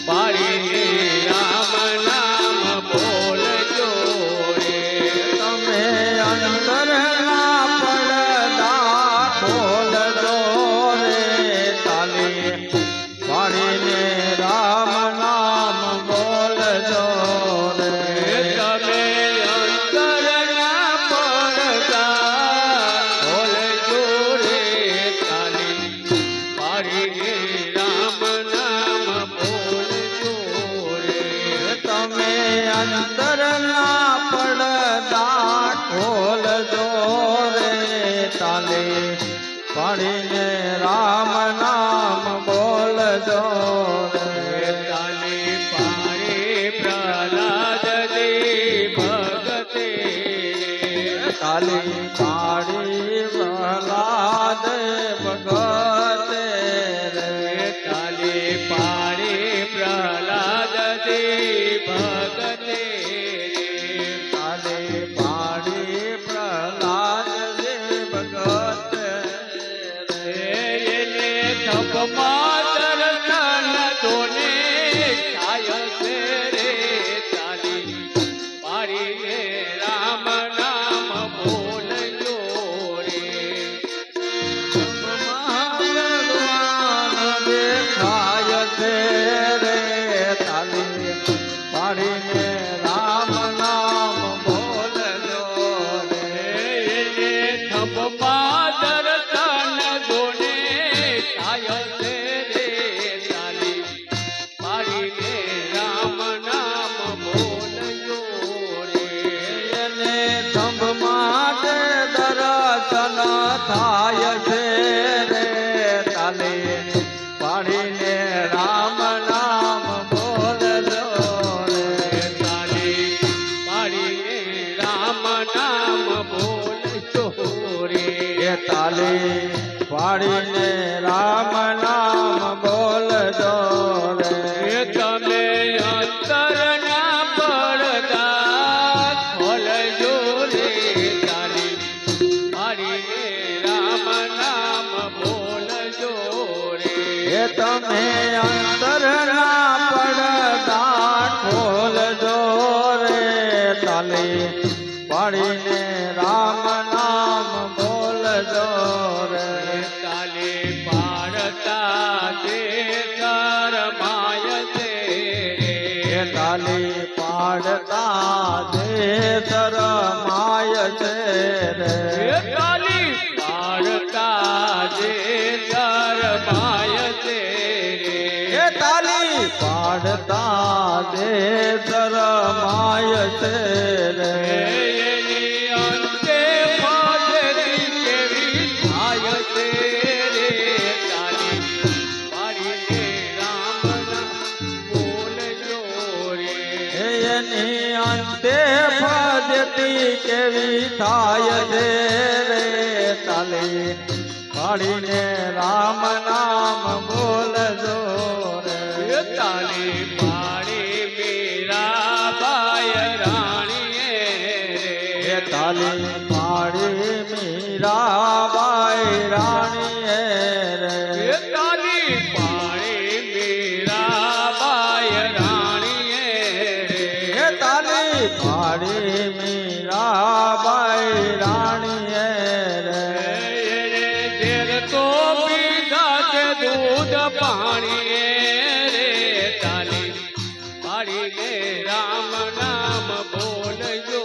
પાડીને રામ નામ બોલજો રે તમે અંતરના પડદા ખોલજો રે તાલી પાડીને રામ નામ બોલજો રે તમે અંતરના પડદા ખોલજો રે તાલી પાડીને રામ નામ બોલજો રે તમે અંતરના પડદા ખોલજો રે તાલે પાડીને રામ નામ બોલજો રે તાલી પાડી પ્રહલાદ ભગતે તાલી પાડી પ્રહલાદ ભગતે રે તાલી પાડી પ્રહલાદ ભગતે તાલી પાડી પ્રહલાદ ભગતે રે એને તપમાં દર્શન તોને થાય છે રે તાલી પાડીને રામ નામ બોલજો રે ભગવાન દેખાય છે રે તાલી પાડીને રામ નામ બોલજો રે એને તપમાં દર્શન તોને થાય છે રે તાલી પાડીને રામ નામ બોલજો રે એને થંભ માટે દર્શન થાય છે રે તાલી પાડીને રામ નામ બોલજો રે તાલી પાડીને રામ નામ બોલજો રે એ તાલી પાડીને રામ નામ બોલજો રે તમે અંતરના પડદા ખોલજો રે તાલી પાડીને રામ નામ બોલજો રે એ તમે અંતરના પડદા ખોલજો રે તાલી પાડીને રામ નામ બોલજો રે તાલી પાડતા જે શરમાય છે એ તાલી પાડતા જે શરમાય છે રે તાલી પાડતા જે શરમાય છે એ તાલી પાડતા જે શરમાય છે રે એની અંતે ફજરી કેવી થાય છે રે તાલી પાડીને રામ નામ બોલજો રે એની અંતે ફજતી કેવી થાય છે રે તાલી પાડીને રામ નામ બોલજો રે તાલી પાડી મીરાબાઈ રાણીએ એ રે તાલી પાડી મીરાબાઈ રાણીએ રે તાલી પાડી મીરાબાઈ રાણીએ એ તાલી પાડી મીરાબાઈ રાણીએ રે એને ઝેર તો પીધા છે દૂધ પાણીએ રે તાલી પાડીને રામ નામ બોલજો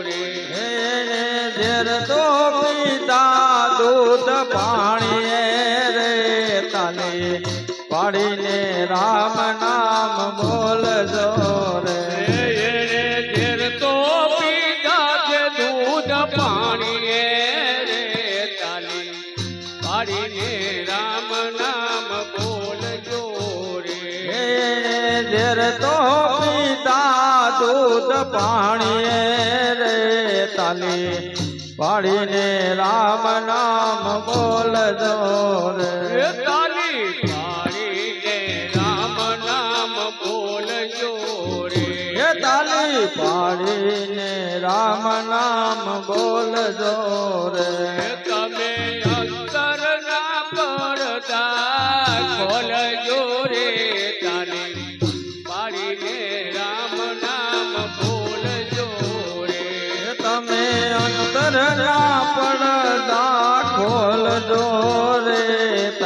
રે એને ઝેર તો પીતા દૂધ પાણીએ રે તાલી પાડીને રામ નામ બોલજો રે એને ઝેર તો પીધા છે દૂધ પાણીએ રે તાલી પાડીને રામ નામ બોલજો રે એને ઝેર તો પીતા દૂધ પાણીએ રે તાલી પાડીને રામ નામ બોલજો રે તાલી પાડીને રામ નામ બોલજો રે એ તાલી પાડીને રામ નામ બોલજો રે તમે અંતરના પડદા ખોલજો રે તાલી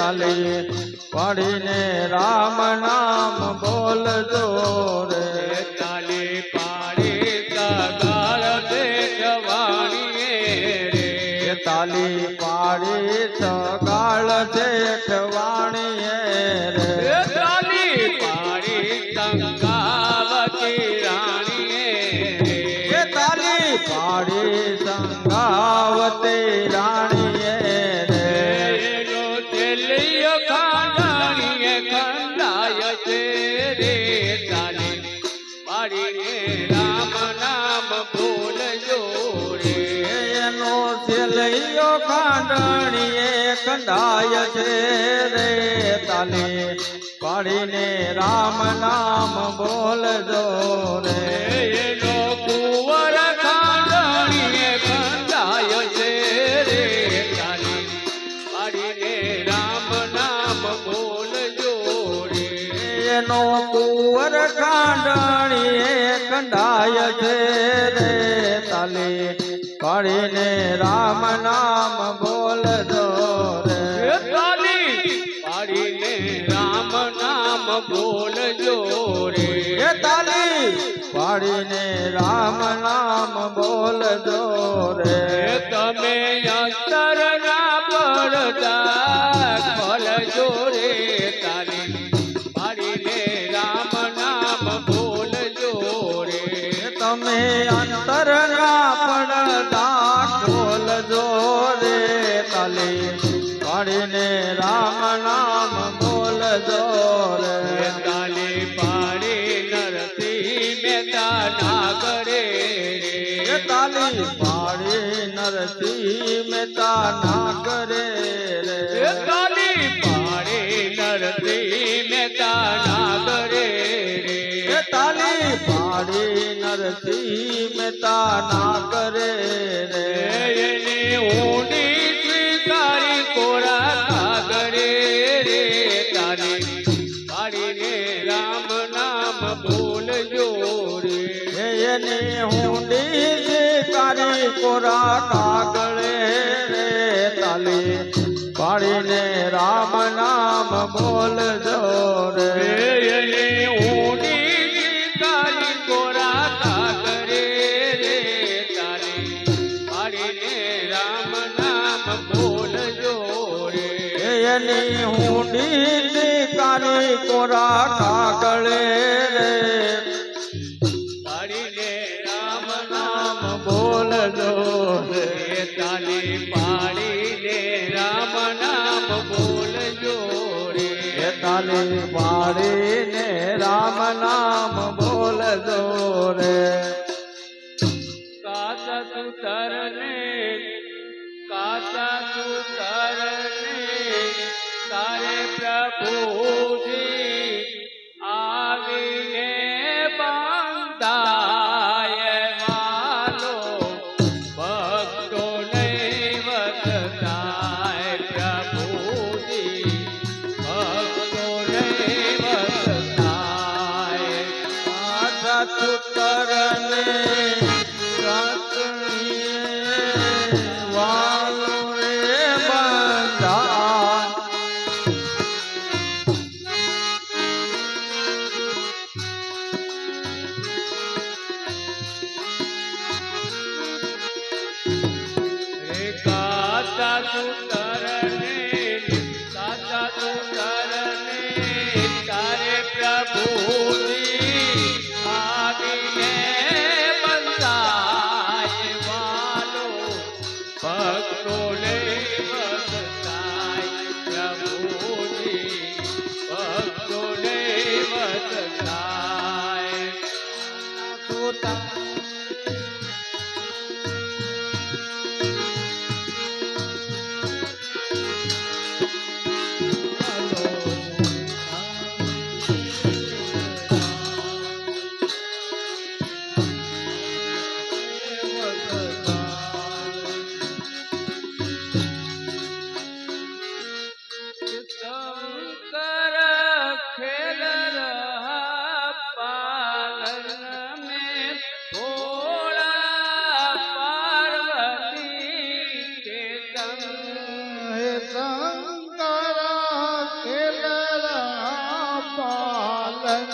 તાલી પાડીને રામ નામ બોલજો રે તાલી પાડી સગાળ શેઠવાણીએ રે તાલી પાડી સગાળ શેઠવાણીએ રે તાલી પાડી સંગાવતી રાણીએ રે તાલી પાડી સંગાવતી રાણીએ રે એનો છેલ્લીઓ ખાંડાણીએ ખંડાય છે રે તાલી પાડીને રામ નામ બોલજો રે એનો છેલ્લીઓ ખાંડણીએ ખંડાય છે રે તાલી પાડીને રામ નામ બોલજો રે એનો કુંવર ખાંડણીએ ખંડાય છે રે તાલી પાડીને રામ નામ બોલજો રે એનો કુંવર ખાંડણીએ ખંડાય છે રે તાલી પાડીને રામ નામ બોલજો રે તાલી પાડીને રામ નામ બોલજો રે તાલી પાડીને રામ નામ બોલજો રે તમે અંતરના પડદા ખોલજો રે તાલી પાડીને રામ નામ બોલજો રે તમે અંતરના પડદા ખોલજો રે તાલી પાડીને રામ નામ બોલજો રે તાલી પાડી નરસિંહ મહેતા નાગરે રે તાલી પાડી નરસિંહ મહેતા ના કરે રે તાલી પાડી નરસિંહ મહેતા નાગરે રે તાલી પાડી નરસિંહ મહેતા ના કરે રે એને ઊંડી સ્વીકારી કોરા કાગરે રે તાલી પાડીને રામ નામ બોલજો રે એને હુંડી શિકારી કોરા કાગળે રે તાલી પાડીને રામ નામ બોલજો રે એને ઊંડી સ્વીકારી કોરા કાગરે રે તાલી પાડીને રામ નામ બોલજો રે એની હુંડી શિકારી કોરા કાગળે રે પાડીને રામ નામ બોલજો રે તાલી પાડીને રામ નામ બોલજો રે તાલી પાડીને રામ નામ બોલજો રે કાતા સુતરને તારે પ્રભુજી આવીને બંધાય વાલો ભક્તો નહીં વસતાય પ્રભુજી ભક્તો નહીં વસતાય સુતરને વાલો રે બંધા કાતા સુતરને તારે પ્રભુજી આવીને બંધાય વાલો ભક્તોને વસતાય પ્રભુજી ભક્તોને વસતાય शंकर खेल रहा पालन में पालन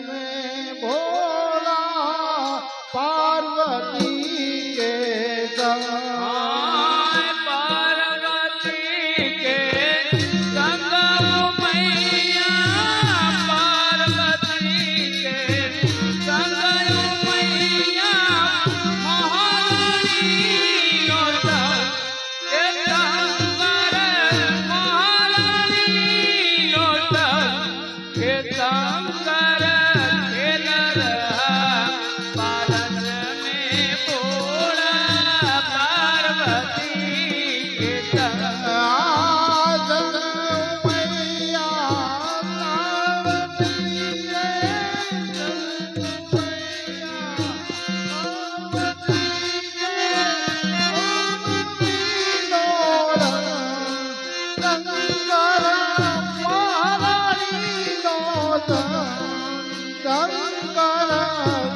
में भोला पार्वती के संग पार्वती के संग मैया पार्वती के संग मैया महारानी के शंकर महारानी के शंकर खेल पालन में भोला पार्वती के संग आदन मैया पार्वती के संग मैया पार्वती के शंकर महारानी शंकर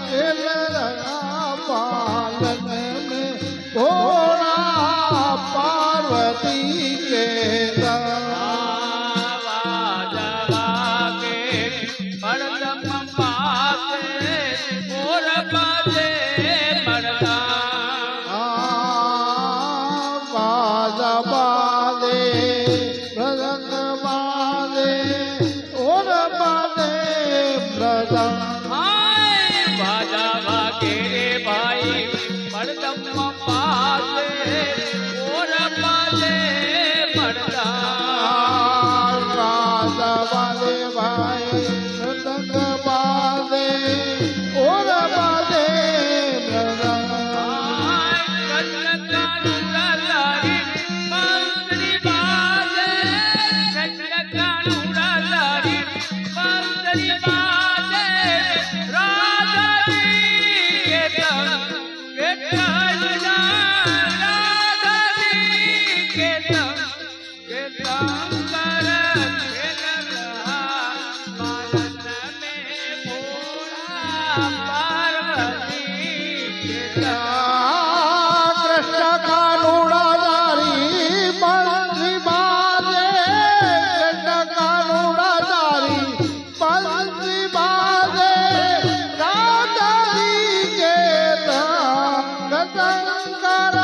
खेल पालन में भोला पार्वती के संग वाजवा के मर्दम पासे और बाजे मर्दा बाजा बाजे मृदंग बाजे और बाजे मृदंग वाजवा के रे भाई मर्दम पासे और बाजे मर्दा राजा बाजे भाई मृदंग बाजे और बाजे मृदंग कृष्ण कानूड़ाधारी बंसी बाजे कृष्ण कानूड़ाधारी बंसी बाजे राधा जी के संग शंकर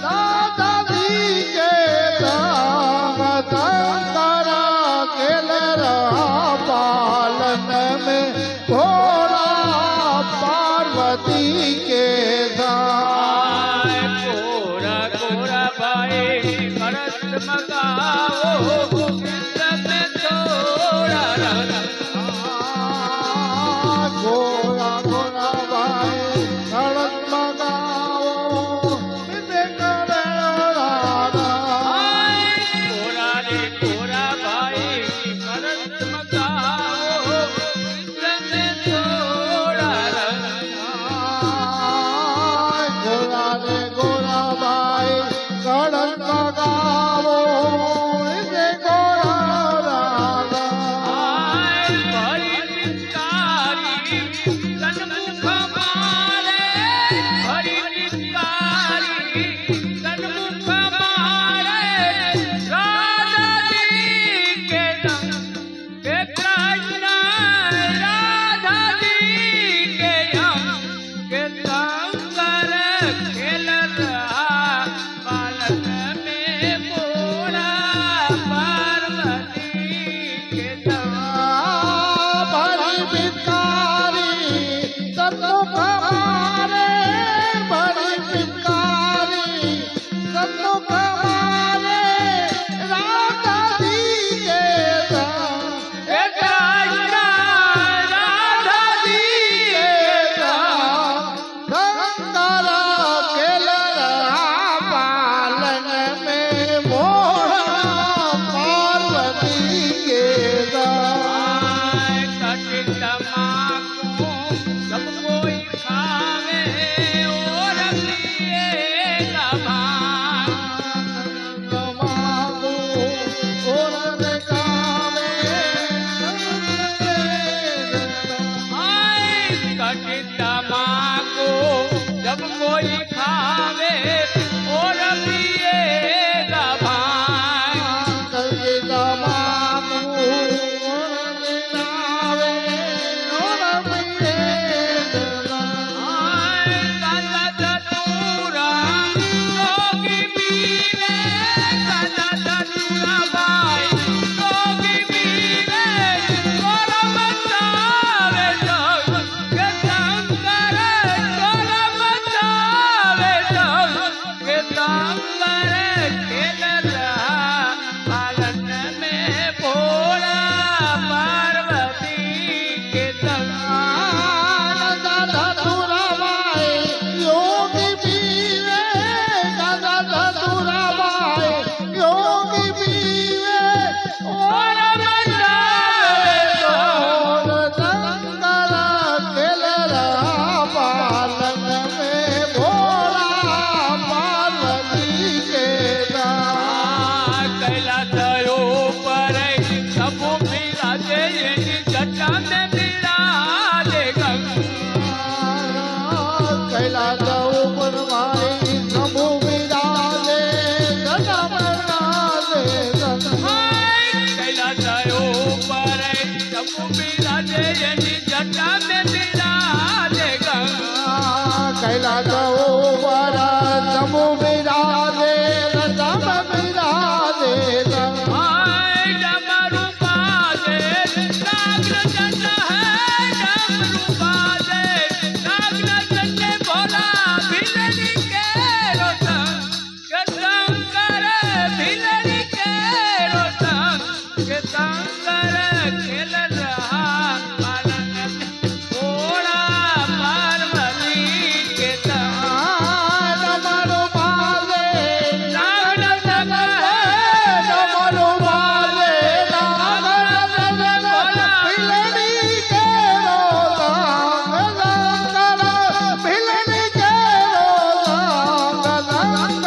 राधा जी के संग शंकर खेल पालन में भोला पार्वती के संग कोरा कोरा भाई करत मगाओ सब थोड़ा गोरा गोरा भाई खड़क मगाओ इसे करे राधा कोरा रे कोरा भाई करत मगाओ सब थोड़ा गोरा रे गोरा भाई खड़क मगाओ इसे गोरा राधा बड़ी भिखारी सन्मुख मारे बड़ी भिखारी सन्मुख मारे राधा जी के संग राधा जी के संग शंकर खेल पालन में भोला पार्वती के संग कटित जटा में बिराजे कैलास ऊपर माई प्रभु विराजे जटा विराजे कैलास ऊपर प्रभु बिराजे एनी जटा में बिराजे कैलास ऊपर प्रभु विराजे जटा विराजे डमरू बाजे नाग जट है डमरू बाजे नाग जट भोला भिलनी के रोशन के शंकर भिलनी के रोशन के शंकर खेल रहा पालन भोला पार्वती के डमरू बाजे नाग जट है डमरू बाजे भिलनी के रोदांग भिलनी के रोदांग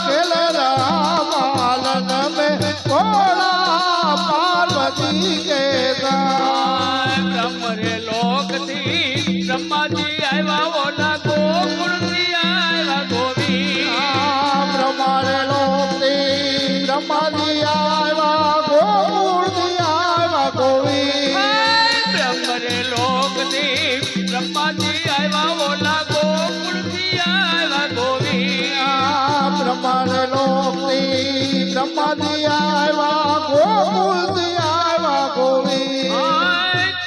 खेल रहा पालन में भोला पार्वती के ब्रह्म रे लोक थी ब्रह्मा जी आया ओला गोकुल थी आया गोविंद ब्रह्मारे लोकती ब्रह्मा जी आवा गोकुल जी आवा गोविंद ब्रह्म रे लोक थी ब्रह्मा जी आया ओला गोकुल थी आया गोविंद ब्रह्मारे लोकती ब्रह्मा जी आवा गोकुल जी आवा गोविंद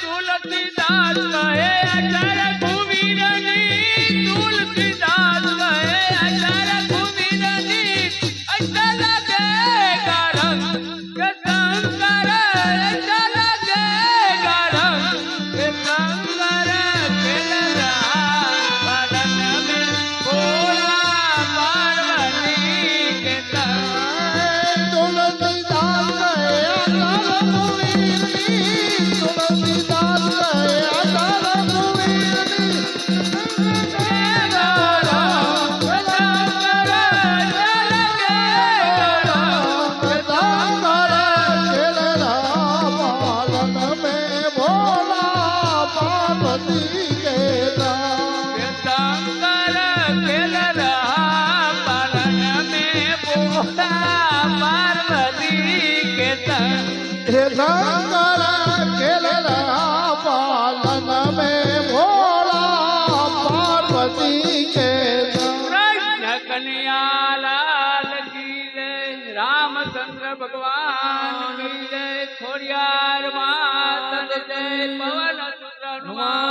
तुलसीदास कहे अचार गोविंद जी तुलसीदास कहे अचार गोविंद जी अच्छा लगेगा रंग के शंकर अच्छा लगेगा रंग के शंकर खेल रहा पालन में भोला पार्वती के संग तुलसीदास गए अचार गोविंद जी तुलसीदास गए अचार गोविंद जी पालन में भोला पार्वती के शंकर खेल रहा पालन में भोला पार्वती के संग हे शंकर खेल रहा पालन में भोला पार्वती के कृष्ण कन्हैया लाल की जय रामचंद्र भगवान की जय खोड़ियार माता जय पवन सुत्र हनुमान